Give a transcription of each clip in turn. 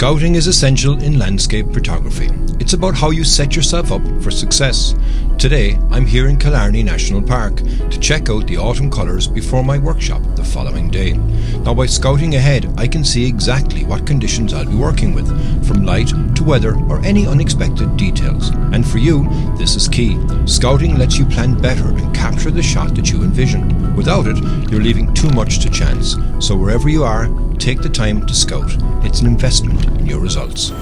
Scouting is essential in landscape photography. It's about how you set yourself up for success. Today, I'm here in Killarney National Park to check out the autumn colours before my workshop the following day. Now, by scouting ahead, I can see exactly what conditions I'll be working with, from light to weather or any unexpected details. And for you, this is key. Scouting lets you plan better and capture the shot that you envision. Without it, you're leaving too much to chance. So wherever you are, take the time to scout. It's an investment in your results.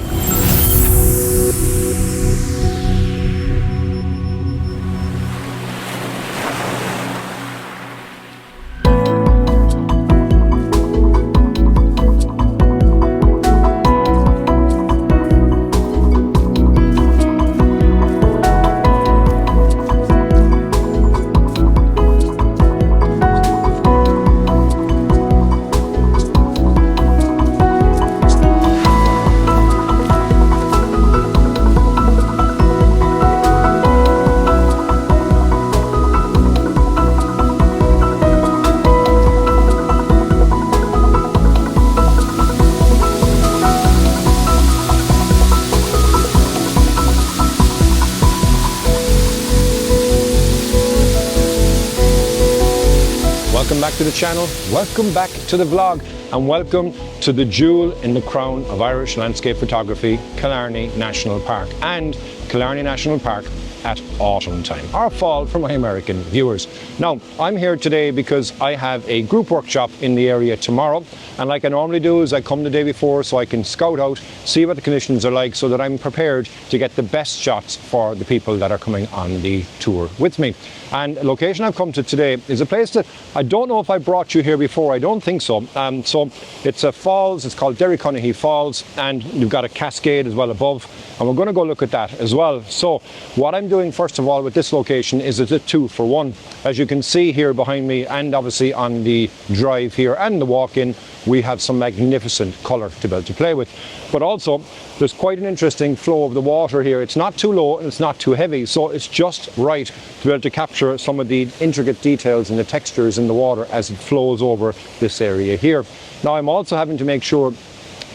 Welcome back to the channel, welcome back to the vlog, and welcome to the jewel in the crown of Irish landscape photography, Killarney National Park, and Killarney National Park at autumn time, or fall for my American viewers. Now, I'm here today because I have a group workshop in the area tomorrow, and like I normally do is I come the day before so I can scout out, see what the conditions are like so that I'm prepared to get the best shots for the people that are coming on the tour with me. And the location I've come to today is a place that I don't know if I brought you here before. I don't think so. So it's a falls, it's called Derrycunnihy Falls, and you've got a cascade as well above, and we're going to go look at that as well. So what I'm doing first of all with this location is it's a 2-for-1. As you can see here behind me, and obviously on the drive here and the walk-in, we have some magnificent colour to be able to play with. But also, there's quite an interesting flow of the water here. It's not too low and it's not too heavy, so it's just right to be able to capture some of the intricate details and the textures in the water as it flows over this area here. Now, I'm also having to make sure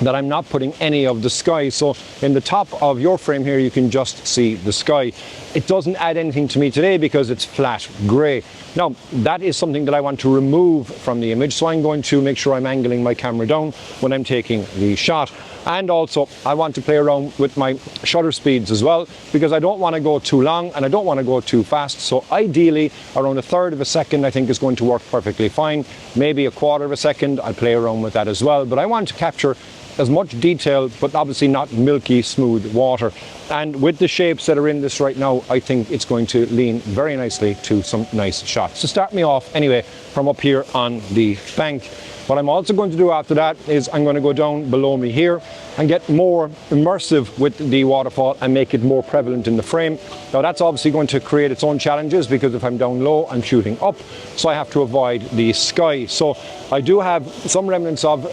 that I'm not putting any of the sky. So in the top of your frame here, you can just see the sky. It doesn't add anything to me today because it's flat grey. Now, that is something that I want to remove from the image, so I'm going to make sure I'm angling my camera down when I'm taking the shot. And also, I want to play around with my shutter speeds as well, because I don't want to go too long and I don't want to go too fast. So ideally, around 1/3 of a second, I think is going to work perfectly fine. Maybe 1/4 of a second, I'll play around with that as well. But I want to capture as much detail, but obviously not milky smooth water. And with the shapes that are in this right now, I think it's going to lean very nicely to some nice shots. To start me off anyway, from up here on the bank. What I'm also going to do after that is I'm going to go down below me here and get more immersive with the waterfall and make it more prevalent in the frame. Now, that's obviously going to create its own challenges, because if I'm down low, I'm shooting up, so I have to avoid the sky. So I do have some remnants of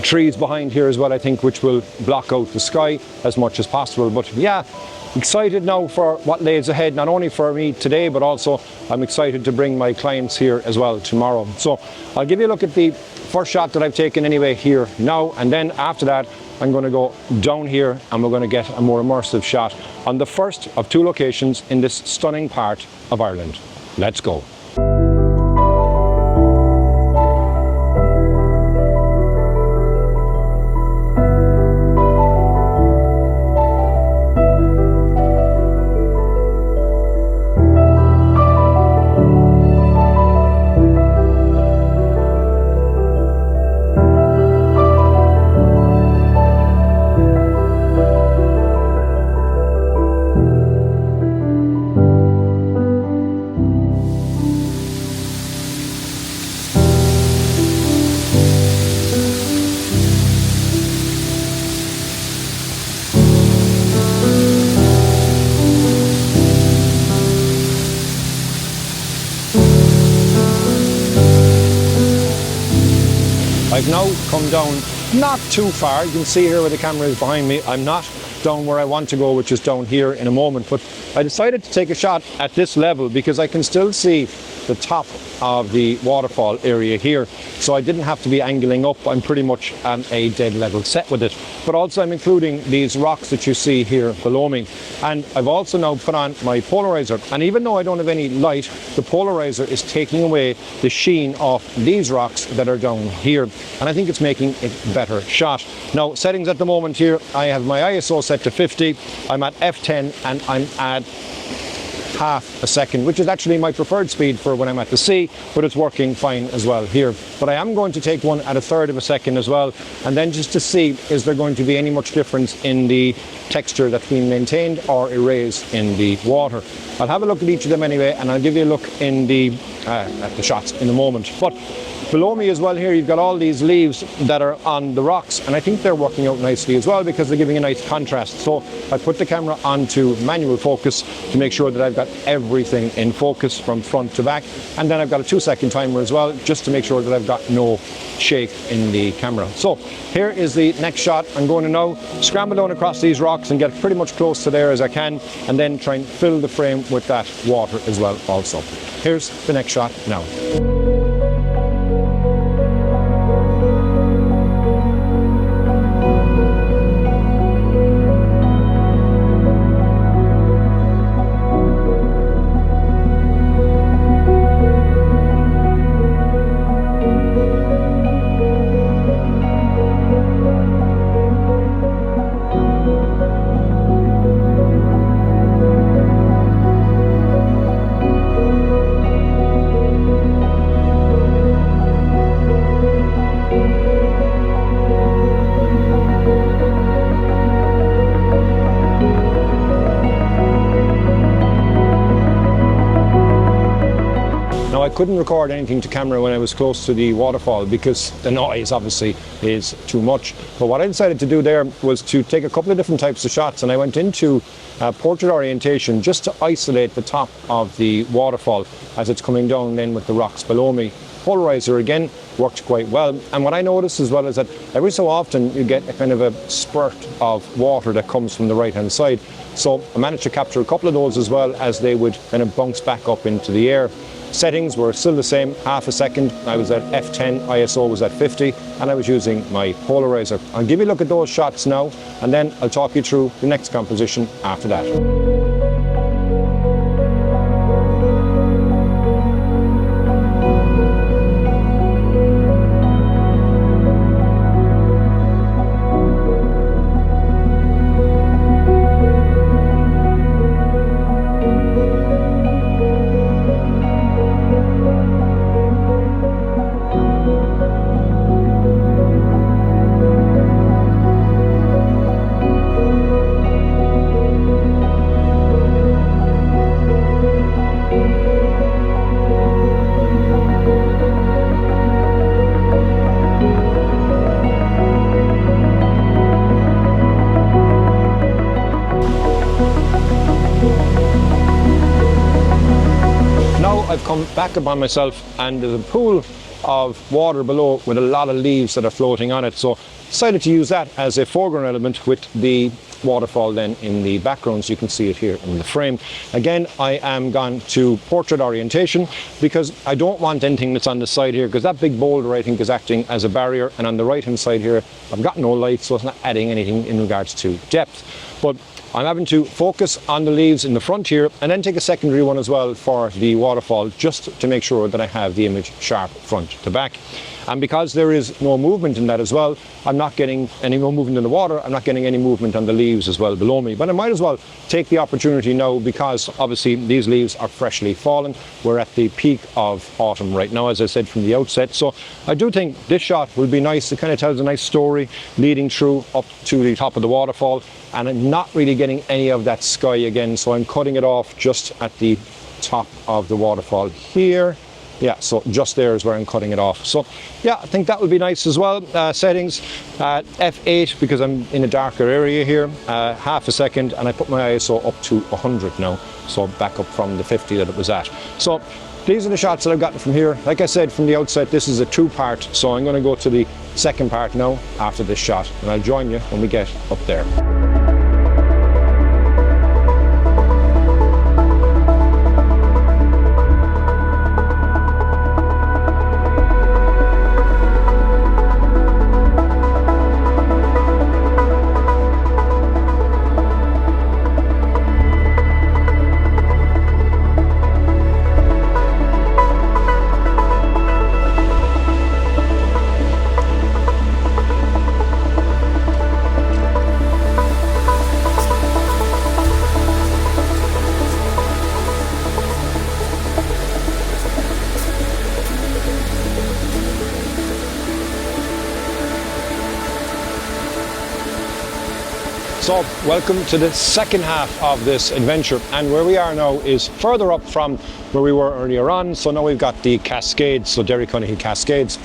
trees behind here as well, I think, which will block out the sky as much as possible. But yeah, excited now for what lays ahead, not only for me today, but also I'm excited to bring my clients here as well tomorrow. So I'll give you a look at the first shot that I've taken anyway here now, and then after that I'm going to go down here and we're going to get a more immersive shot on the first of 2 locations in this stunning part of Ireland. Let's go. I've now come down not too far. You can see here where the camera is behind me. I'm not down where I want to go, which is down here in a moment. But I decided to take a shot at this level because I can still see the top of the waterfall area here, so I didn't have to be angling up. I'm pretty much on a dead level set with it. But also I'm including these rocks that you see here below me, and I've also now put on my polarizer, and even though I don't have any light, the polarizer is taking away the sheen of these rocks that are down here, and I think it's making a better shot. Now, settings at the moment here, I have my ISO set to 50, I'm at f10, and I'm at half a second, which is actually my preferred speed for when I'm at the sea, but it's working fine as well here. But I am going to take one at a third of a second as well, and then just to see, is there going to be any much difference in the texture that's being maintained or erased in the water. I'll have a look at each of them anyway, and I'll give you a look in at the shots in a moment. But below me as well here, you've got all these leaves that are on the rocks, and I think they're working out nicely as well because they're giving a nice contrast. So I put the camera onto manual focus to make sure that I've got everything in focus from front to back, and then I've got a 2-second timer as well, just to make sure that I've got no shake in the camera. So here is the next shot. I'm going to now scramble down across these rocks and get pretty much close to there as I can, and then try and fill the frame with that water as well also. Here's the next shot now. I couldn't record anything to camera when I was close to the waterfall because the noise obviously is too much. But what I decided to do there was to take a couple of different types of shots, and I went into portrait orientation just to isolate the top of the waterfall as it's coming down then with the rocks below me. Polarizer again worked quite well, and what I noticed as well is that every so often you get a kind of a spurt of water that comes from the right hand side. So I managed to capture a couple of those as well as they would kind of bounce back up into the air. Settings were still the same, half a second. I was at f10, ISO was at 50, and I was using my polarizer. I'll give you a look at those shots now, and then I'll talk you through the next composition after that. I've come back upon myself, and there's a pool of water below with a lot of leaves that are floating on it, so decided to use that as a foreground element with the waterfall then in the background, so you can see it here in the frame. Again, I am gone to portrait orientation because I don't want anything that's on the side here, because that big boulder I think is acting as a barrier, and on the right hand side here I've got no light, so it's not adding anything in regards to depth. But I'm having to focus on the leaves in the front here and then take a secondary one as well for the waterfall, just to make sure that I have the image sharp front to back. And because there is no movement in that as well, I'm not getting any more movement in the water, I'm not getting any movement on the leaves as well below me. But I might as well take the opportunity now, because obviously these leaves are freshly fallen. We're at the peak of autumn right now, as I said from the outset. So I do think this shot will be nice. It kind of tells a nice story leading through up to the top of the waterfall, and I'm not really getting any of that sky again, so I'm cutting it off just at the top of the waterfall here. Yeah, so just there is where I'm cutting it off. So yeah, I think that would be nice as well. Settings, f8 because I'm in a darker area here, half a second, and I put my ISO up to 100 now, so back up from the 50 that it was at. So these are the shots that I've gotten from here. Like I said from the outset, this is a two-part, so I'm going to go to the second part now after this shot, and I'll join you when we get up there. So, welcome to the second half of this adventure, and where we are now is further up from where we were earlier on. So now we've got the cascades, so Derrycunnihy Cascades,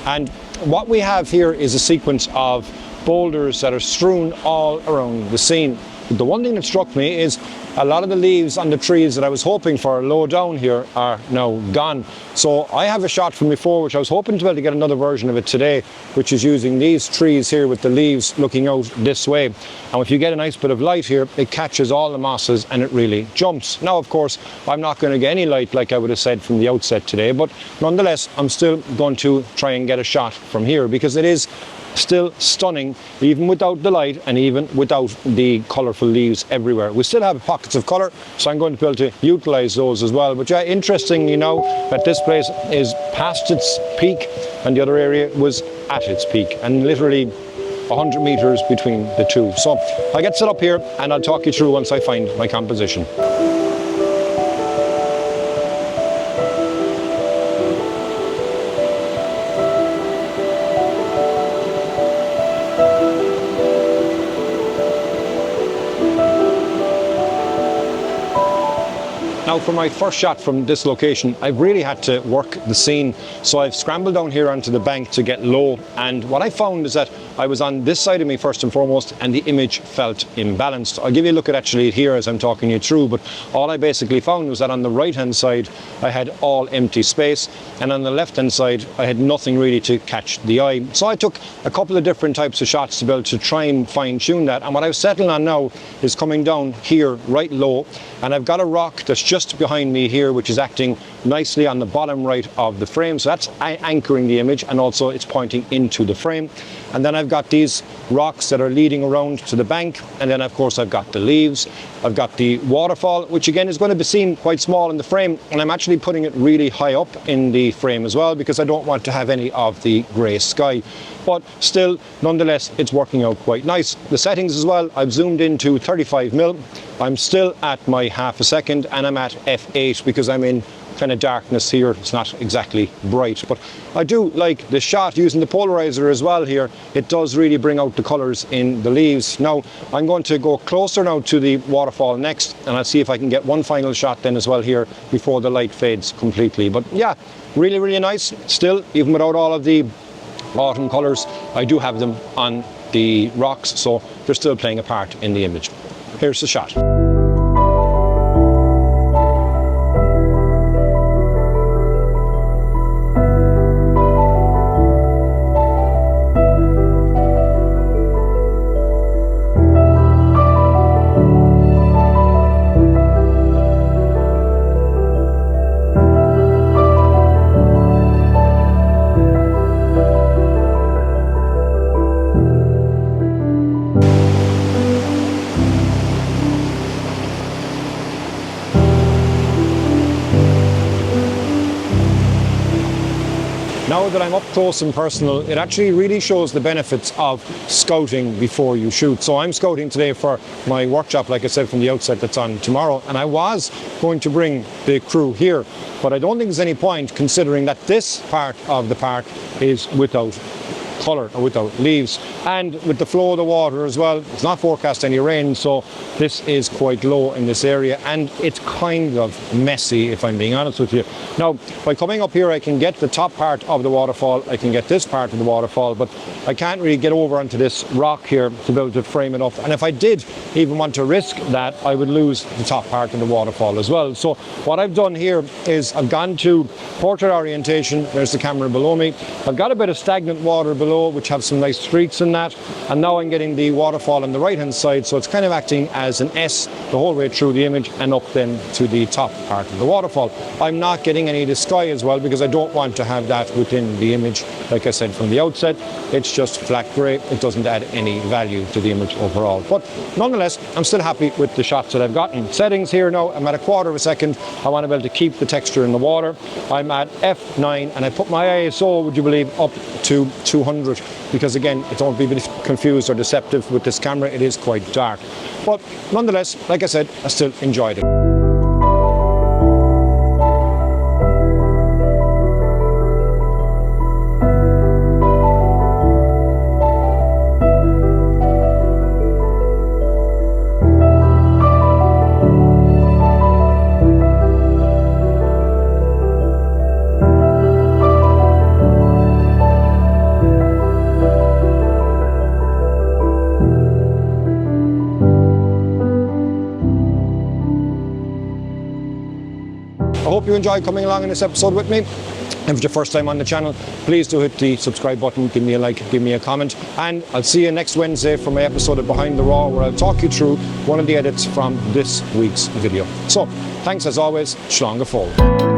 and what we have here is a sequence of boulders that are strewn all around the scene. The one thing that struck me is a lot of the leaves on the trees that I was hoping for low down here are now gone. So I have a shot from before which I was hoping to be able to get another version of it today, which is using these trees here with the leaves looking out this way. And if you get a nice bit of light here, it catches all the mosses and it really jumps. Now, of course, I'm not going to get any light like I would have said from the outset today, but nonetheless, I'm still going to try and get a shot from here because it is still stunning, even without the light and even without the colourful leaves everywhere. We still have pockets of colour, so I'm going to be able to utilise those as well. But yeah, interesting, you know, that this place is past its peak and the other area was at its peak, and literally 100 metres between the two. So I'll get set up here and I'll talk you through once I find my composition. Now, for my first shot from this location, I've really had to work the scene. So I've scrambled down here onto the bank to get low. And what I found is that I was on this side of me first and foremost, and the image felt imbalanced. I'll give you a look at actually here as I'm talking you through, but all I basically found was that on the right-hand side, I had all empty space. And on the left-hand side, I had nothing really to catch the eye. So I took a couple of different types of shots to be able to try and fine-tune that. And what I've settled on now is coming down here right low. And I've got a rock that's just behind me here, which is acting nicely on the bottom right of the frame. So that's anchoring the image, and also it's pointing into the frame. And then I've got these rocks that are leading around to the bank. And then of course I've got the leaves. I've got the waterfall, which again is going to be seen quite small in the frame. And I'm actually putting it really high up in the frame as well, because I don't want to have any of the grey sky. But still, nonetheless, it's working out quite nice. The settings as well, I've zoomed into 35mm. I'm still at my half a second, and I'm at f8 because I'm in kind of darkness here. It's not exactly bright, but I do like the shot using the polarizer as well here. It does really bring out the colours in the leaves. Now I'm going to go closer now to the waterfall next, and I'll see if I can get one final shot then as well here before the light fades completely. But yeah, really, really nice. Still, even without all of the autumn colours, I do have them on the rocks, so they're still playing a part in the image. Here's the shot. Now that I'm up close and personal, it actually really shows the benefits of scouting before you shoot. So I'm scouting today for my workshop, like I said from the outset, that's on tomorrow. And I was going to bring the crew here, but I don't think there's any point considering that this part of the park is without colour or without leaves, and with the flow of the water as well. It's not forecast any rain, so this is quite low in this area, and it's kind of messy if I'm being honest with you. Now by coming up here I can get the top part of the waterfall, I can get this part of the waterfall, but I can't really get over onto this rock here to be able to frame it up, and if I did even want to risk that, I would lose the top part of the waterfall as well. So what I've done here is I've gone to portrait orientation. There's the camera below me. I've got a bit of stagnant water below, which have some nice streaks in that, and now I'm getting the waterfall on the right hand side, so it's kind of acting as an S the whole way through the image and up then to the top part of the waterfall. I'm not getting any of the sky as well because I don't want to have that within the image. Like I said from the outset, it's just flat grey. It doesn't add any value to the image overall, but nonetheless I'm still happy with the shots that I've gotten. Settings here now, I'm at a quarter of a second. I want to be able to keep the texture in the water. I'm at f9 and I put my ISO, would you believe, up to 200 because again, it don't be confused or deceptive with this camera. It is quite dark, but nonetheless, like I said, I still enjoyed it. hope you enjoyed coming along in this episode with me. If it's your first time on the channel, please do hit the subscribe button, give me a like, give me a comment, and I'll see you next Wednesday for my episode of Behind the Raw, where I'll talk you through one of the edits from this week's video. So, thanks as always, Slán fóill.